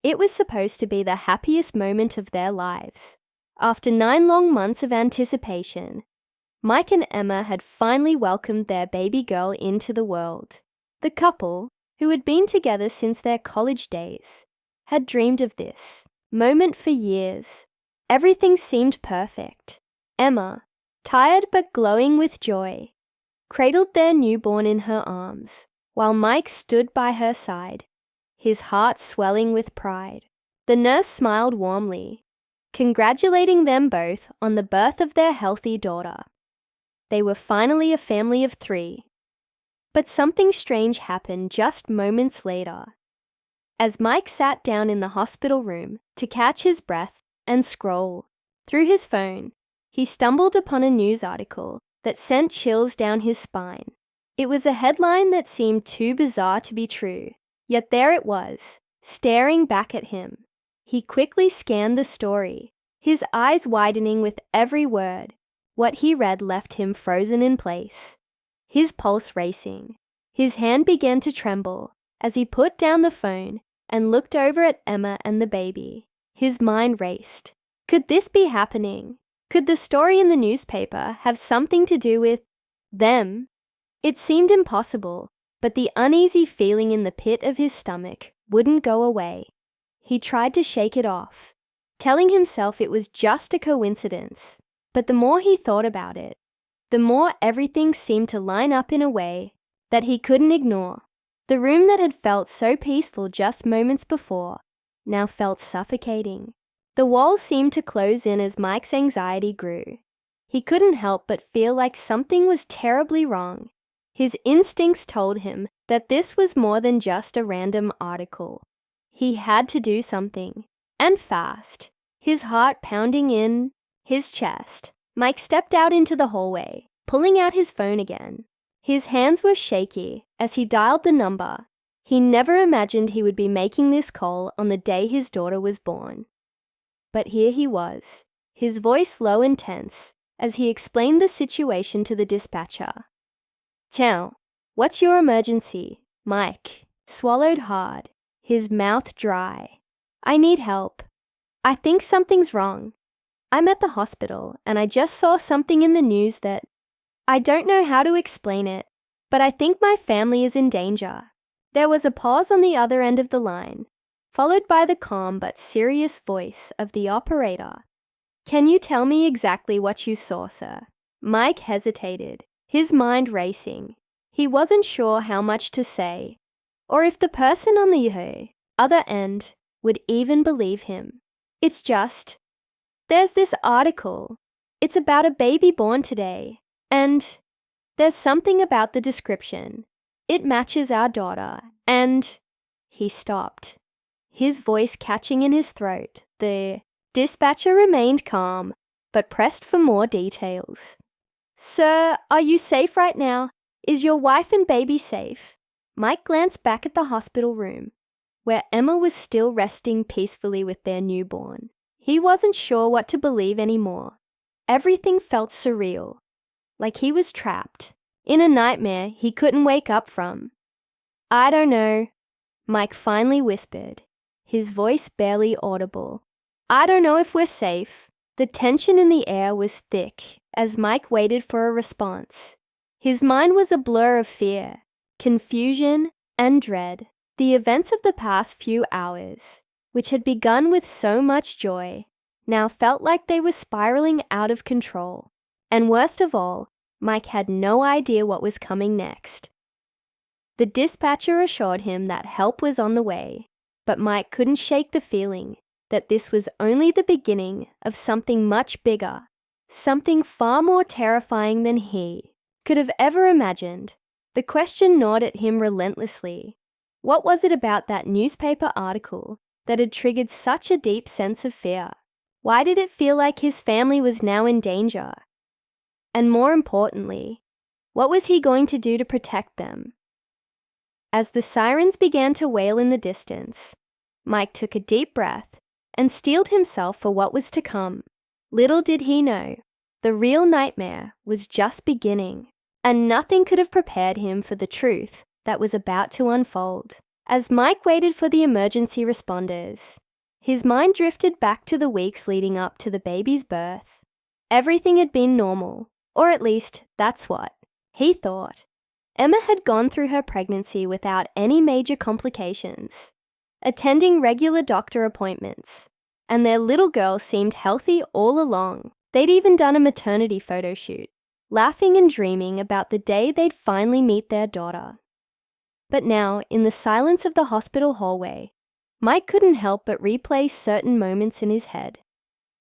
It was supposed to be the happiest moment of their lives. After 9 long months of anticipation, Mike and Emma had finally welcomed their baby girl into the world. The couple, who had been together since their college days, had dreamed of this moment for years. Everything seemed perfect. Emma, tired but glowing with joy, cradled their newborn in her arms, while Mike stood by her side, his heart swelling with pride. The nurse smiled warmly, congratulating them both on the birth of their healthy daughter. They were finally a family of 3. But something strange happened just moments later. As Mike sat down in the hospital room to catch his breath and scroll through his phone, he stumbled upon a news article that sent chills down his spine. It was a headline that seemed too bizarre to be true, yet there it was, staring back at him. He quickly scanned the story, his eyes widening with every word. What he read left him frozen in place, his pulse racing. His hand began to tremble as he put down the phone and looked over at Emma and the baby. His mind raced. Could this be happening? Could the story in the newspaper have something to do with them? It seemed impossible, but the uneasy feeling in the pit of his stomach wouldn't go away. He tried to shake it off, telling himself it was just a coincidence. But the more he thought about it, the more everything seemed to line up in a way that he couldn't ignore. The room that had felt so peaceful just moments before now felt suffocating. The walls seemed to close in as Mike's anxiety grew. He couldn't help but feel like something was terribly wrong. His instincts told him that this was more than just a random article. He had to do something, and fast. His heart pounding in his chest, Mike stepped out into the hallway, pulling out his phone again. His hands were shaky as he dialed the number. He never imagined he would be making this call on the day his daughter was born. But here he was, his voice low and tense, as he explained the situation to the dispatcher. "Ciao, what's your emergency?" Mike swallowed hard, his mouth dry. "I need help. I think something's wrong. I'm at the hospital and I just saw something in the news that I don't know how to explain it, but I think my family is in danger." There was a pause on the other end of the line, followed by the calm but serious voice of the operator. "Can you tell me exactly what you saw, sir?" Mike hesitated, his mind racing. He wasn't sure how much to say, or if the person on the other end would even believe him. There's this article. It's about a baby born today, and there's something about the description. It matches our daughter, and..." He stopped, his voice catching in his throat. The dispatcher remained calm, but pressed for more details. "Sir, are you safe right now? Is your wife and baby safe?" Mike glanced back at the hospital room, where Emma was still resting peacefully with their newborn. He wasn't sure what to believe anymore. Everything felt surreal, like he was trapped in a nightmare he couldn't wake up from. "I don't know," Mike finally whispered, his voice barely audible. "I don't know if we're safe." The tension in the air was thick as Mike waited for a response. His mind was a blur of fear, confusion, and dread. The events of the past few hours, which had begun with so much joy, now felt like they were spiraling out of control. And worst of all, Mike had no idea what was coming next. The dispatcher assured him that help was on the way, but Mike couldn't shake the feeling that this was only the beginning of something much bigger, something far more terrifying than he could have ever imagined. The question gnawed at him relentlessly. What was it about that newspaper article that had triggered such a deep sense of fear? Why did it feel like his family was now in danger? And more importantly, what was he going to do to protect them? As the sirens began to wail in the distance, Mike took a deep breath and steeled himself for what was to come. Little did he know, the real nightmare was just beginning, and nothing could have prepared him for the truth that was about to unfold. As Mike waited for the emergency responders, his mind drifted back to the weeks leading up to the baby's birth. Everything had been normal, or at least that's what he thought. Emma had gone through her pregnancy without any major complications, attending regular doctor appointments, and their little girl seemed healthy all along. They'd even done a maternity photo shoot, laughing and dreaming about the day they'd finally meet their daughter. But now, in the silence of the hospital hallway, Mike couldn't help but replay certain moments in his head.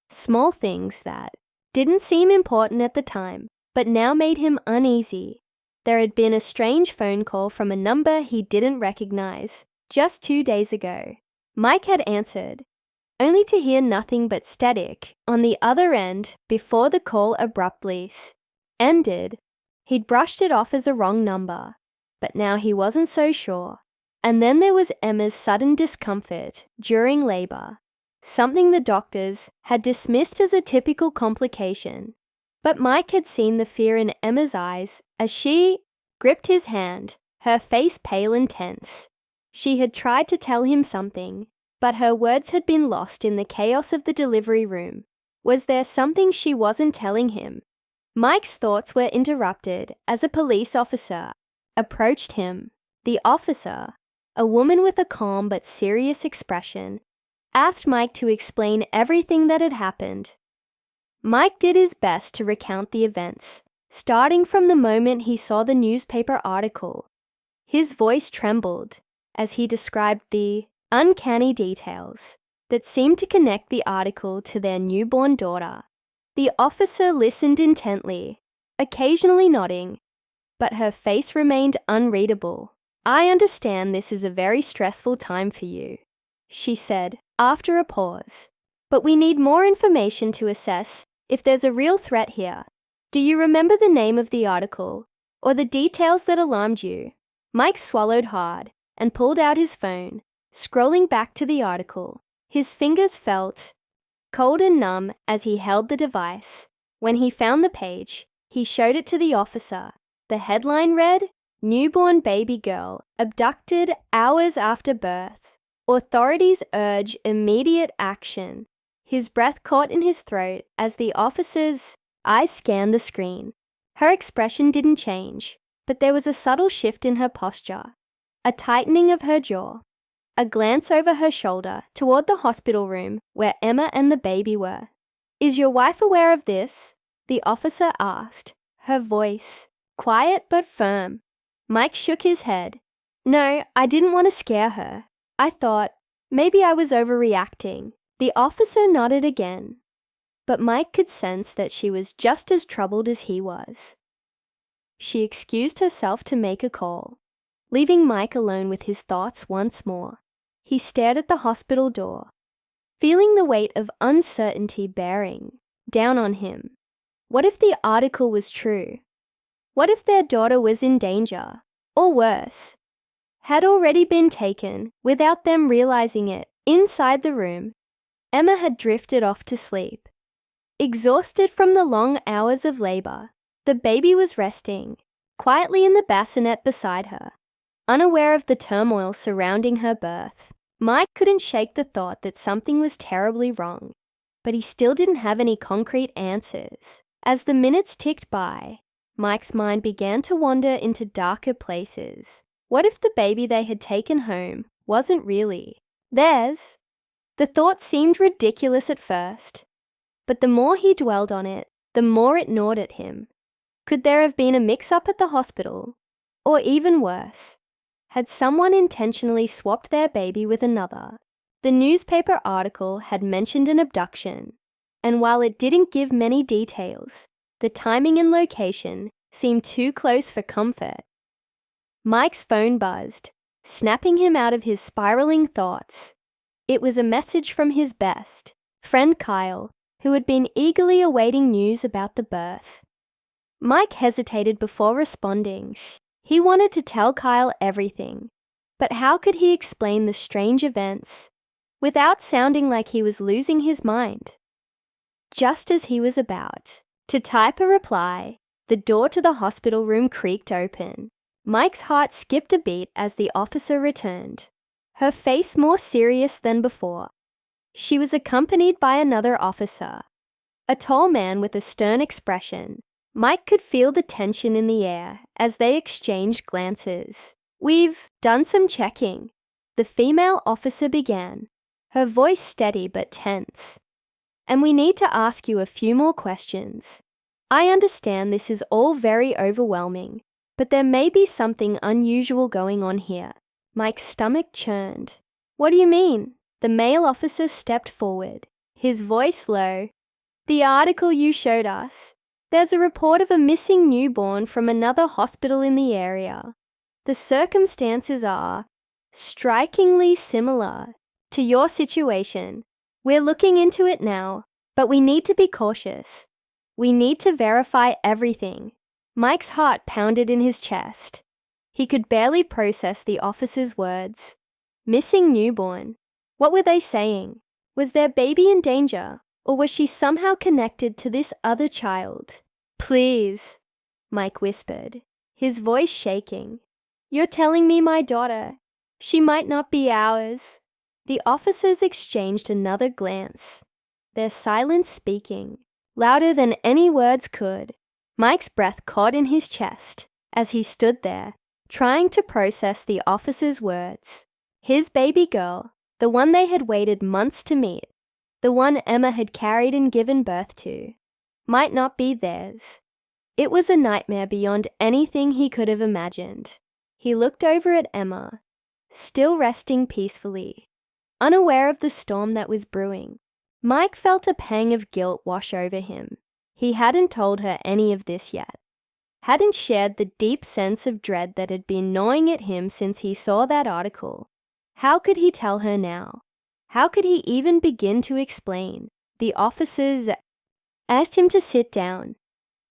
Small things that didn't seem important at the time, but now made him uneasy. There had been a strange phone call from a number he didn't recognize just 2 days ago. Mike had answered, only to hear nothing but static on the other end before the call abruptly ended. He'd brushed it off as a wrong number, but now he wasn't so sure. And then there was Emma's sudden discomfort during labor, something the doctors had dismissed as a typical complication. But Mike had seen the fear in Emma's eyes as she gripped his hand, her face pale and tense. She had tried to tell him something, but her words had been lost in the chaos of the delivery room. Was there something she wasn't telling him? Mike's thoughts were interrupted as a police officer approached him. The officer, a woman with a calm but serious expression, asked Mike to explain everything that had happened. Mike did his best to recount the events, starting from the moment he saw the newspaper article. His voice trembled as he described the uncanny details that seemed to connect the article to their newborn daughter. The officer listened intently, occasionally nodding, but her face remained unreadable. "I understand this is a very stressful time for you," she said after a pause, "but we need more information to assess if there's a real threat here. Do you remember the name of the article or the details that alarmed you?" Mike swallowed hard and pulled out his phone, scrolling back to the article. His fingers felt cold and numb as he held the device. When he found the page, he showed it to the officer. The headline read, "Newborn baby girl abducted hours after birth. Authorities urge immediate action." His breath caught in his throat as the officer's eyes scanned the screen. Her expression didn't change, but there was a subtle shift in her posture, a tightening of her jaw, a glance over her shoulder toward the hospital room where Emma and the baby were. "Is your wife aware of this?" the officer asked, her voice quiet but firm. Mike shook his head. "No, I didn't want to scare her. I thought maybe I was overreacting." The officer nodded again, but Mike could sense that she was just as troubled as he was. She excused herself to make a call, leaving Mike alone with his thoughts once more. He stared at the hospital door, feeling the weight of uncertainty bearing down on him. What if the article was true? What if their daughter was in danger, or worse, had already been taken without them realizing it? Inside the room, Emma had drifted off to sleep. Exhausted from the long hours of labor, the baby was resting quietly in the bassinet beside her, unaware of the turmoil surrounding her birth. Mike couldn't shake the thought that something was terribly wrong, but he still didn't have any concrete answers. As the minutes ticked by, Mike's mind began to wander into darker places. What if the baby they had taken home wasn't really theirs? The thought seemed ridiculous at first, but the more he dwelled on it, the more it gnawed at him. Could there have been a mix-up at the hospital? Or even worse, had someone intentionally swapped their baby with another? The newspaper article had mentioned an abduction, and while it didn't give many details, the timing and location seemed too close for comfort. Mike's phone buzzed, snapping him out of his spiraling thoughts. It was a message from his best friend Kyle, who had been eagerly awaiting news about the birth. Mike hesitated before responding. He wanted to tell Kyle everything, but how could he explain the strange events without sounding like he was losing his mind? Just as he was about to type a reply, the door to the hospital room creaked open. Mike's heart skipped a beat as the officer returned. her face more serious than before. She was accompanied by another officer, a tall man with a stern expression. Mike could feel the tension in the air as they exchanged glances. "We've done some checking," the female officer began, her voice steady but tense. "And we need to ask you a few more questions. I understand this is all very overwhelming, but there may be something unusual going on here." Mike's stomach churned. "What do you mean?" The male officer stepped forward, his voice low. "The article you showed us. There's a report of a missing newborn from another hospital in the area. The circumstances are strikingly similar to your situation. We're looking into it now, but we need to be cautious. We need to verify everything." Mike's heart pounded in his chest. He could barely process the officer's words. Missing newborn. What were they saying? Was their baby in danger, or was she somehow connected to this other child? "Please," Mike whispered, his voice shaking. "You're telling me my daughter, she might not be ours." The officers exchanged another glance, their silence speaking, louder than any words could. Mike's breath caught in his chest as he stood there, trying to process the officer's words. His baby girl, the one they had waited months to meet, the one Emma had carried and given birth to, might not be theirs. It was a nightmare beyond anything he could have imagined. He looked over at Emma, still resting peacefully, unaware of the storm that was brewing. Mike felt a pang of guilt wash over him. He hadn't told her any of this yet, hadn't shared the deep sense of dread that had been gnawing at him since he saw that article. How could he tell her now? How could he even begin to explain? The officers asked him to sit down.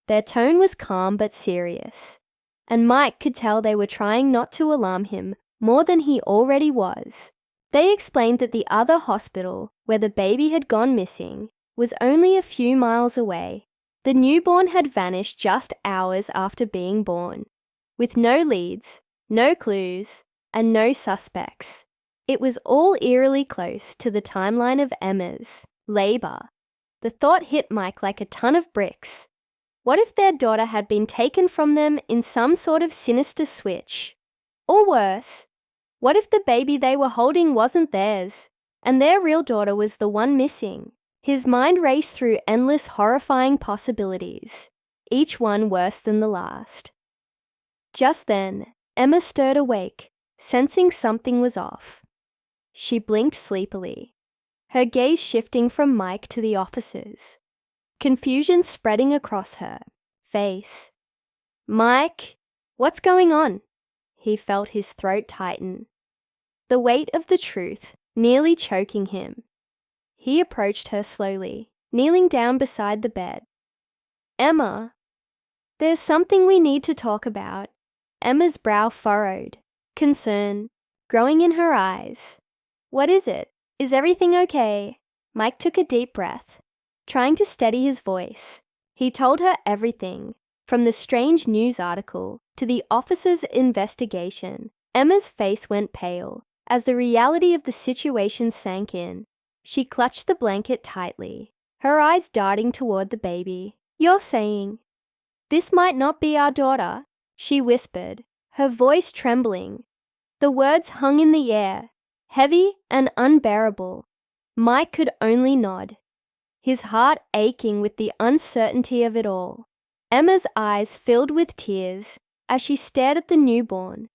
Their tone was calm but serious, and Mike could tell they were trying not to alarm him more than he already was. They explained that the other hospital, where the baby had gone missing, was only a few miles away. The newborn had vanished just hours after being born, with no leads, no clues, and no suspects. It was all eerily close to the timeline of Emma's labor. The thought hit Mike like a ton of bricks. What if their daughter had been taken from them in some sort of sinister switch? Or worse, what if the baby they were holding wasn't theirs, and their real daughter was the one missing? His mind raced through endless horrifying possibilities, each one worse than the last. Just then, Emma stirred awake, sensing something was off. She blinked sleepily, her gaze shifting from Mike to the officers, confusion spreading across her face. "Mike, what's going on?" He felt his throat tighten, the weight of the truth nearly choking him. He approached her slowly, kneeling down beside the bed. "Emma, there's something we need to talk about." Emma's brow furrowed, concern growing in her eyes. "What is it? Is everything okay?" Mike took a deep breath, trying to steady his voice. He told her everything, from the strange news article to the officer's investigation. Emma's face went pale as the reality of the situation sank in. She clutched the blanket tightly, her eyes darting toward the baby. "You're saying this might not be our daughter?" she whispered, her voice trembling. The words hung in the air, heavy and unbearable. Mike could only nod, his heart aching with the uncertainty of it all. Emma's eyes filled with tears as she stared at the newborn,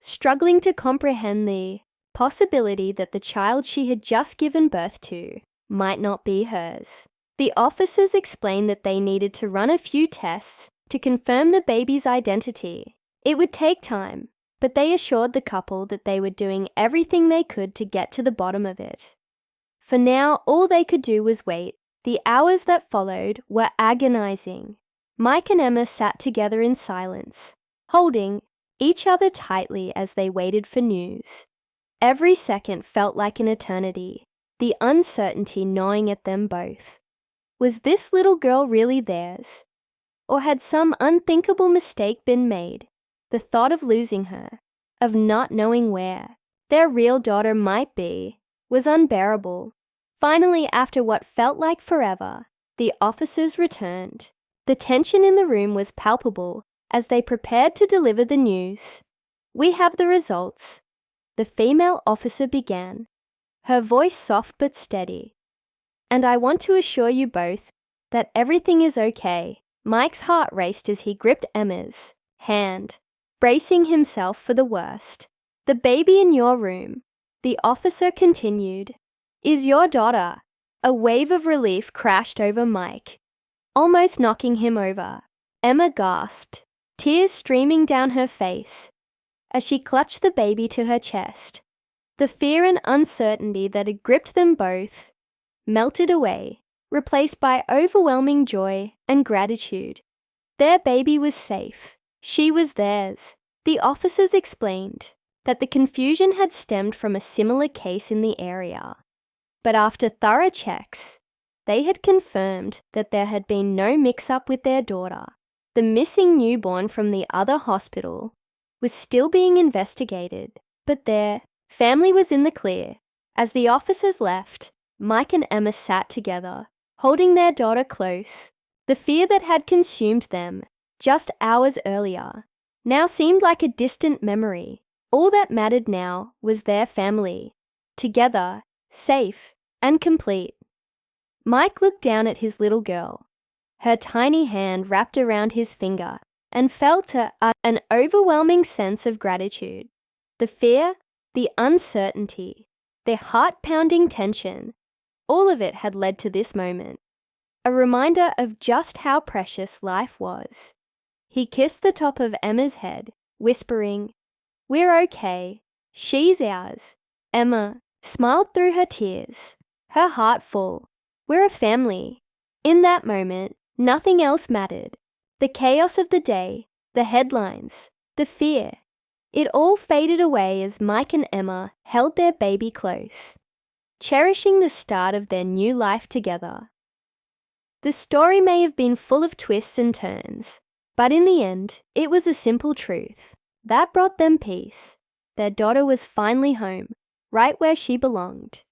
struggling to comprehend the possibility that the child she had just given birth to might not be hers. The officers explained that they needed to run a few tests to confirm the baby's identity. It would take time, but they assured the couple that they were doing everything they could to get to the bottom of it. For now, all they could do was wait. The hours that followed were agonizing. Mike and Emma sat together in silence, holding each other tightly as they waited for news. Every second felt like an eternity, the uncertainty gnawing at them both. Was this little girl really theirs? Or had some unthinkable mistake been made? The thought of losing her, of not knowing where, their real daughter might be, was unbearable. Finally, after what felt like forever, the officers returned. The tension in the room was palpable as they prepared to deliver the news. "We have the results," the female officer began, her voice soft but steady. "And I want to assure you both that everything is okay." Mike's heart raced as he gripped Emma's hand, bracing himself for the worst. "The baby in your room," the officer continued, "is your daughter." A wave of relief crashed over Mike, almost knocking him over. Emma gasped, tears streaming down her face, as she clutched the baby to her chest. The fear and uncertainty that had gripped them both melted away, replaced by overwhelming joy and gratitude. Their baby was safe. She was theirs. The officers explained that the confusion had stemmed from a similar case in the area. But after thorough checks, they had confirmed that there had been no mix-up with their daughter. The missing newborn from the other hospital was still being investigated, but their family was in the clear. As the officers left, Mike and Emma sat together, holding their daughter close. The fear that had consumed them just hours earlier now seemed like a distant memory. All that mattered now was their family, together, safe and complete. Mike looked down at his little girl, her tiny hand wrapped around his finger, and felt an overwhelming sense of gratitude. The fear, the uncertainty, the heart-pounding tension, all of it had led to this moment, a reminder of just how precious life was. He kissed the top of Emma's head, whispering, "We're okay. She's ours." Emma smiled through her tears, her heart full. "We're a family." In that moment, nothing else mattered. The chaos of the day, the headlines, the fear, it all faded away as Mike and Emma held their baby close, cherishing the start of their new life together. The story may have been full of twists and turns, but in the end, it was a simple truth that brought them peace. Their daughter was finally home, right where she belonged.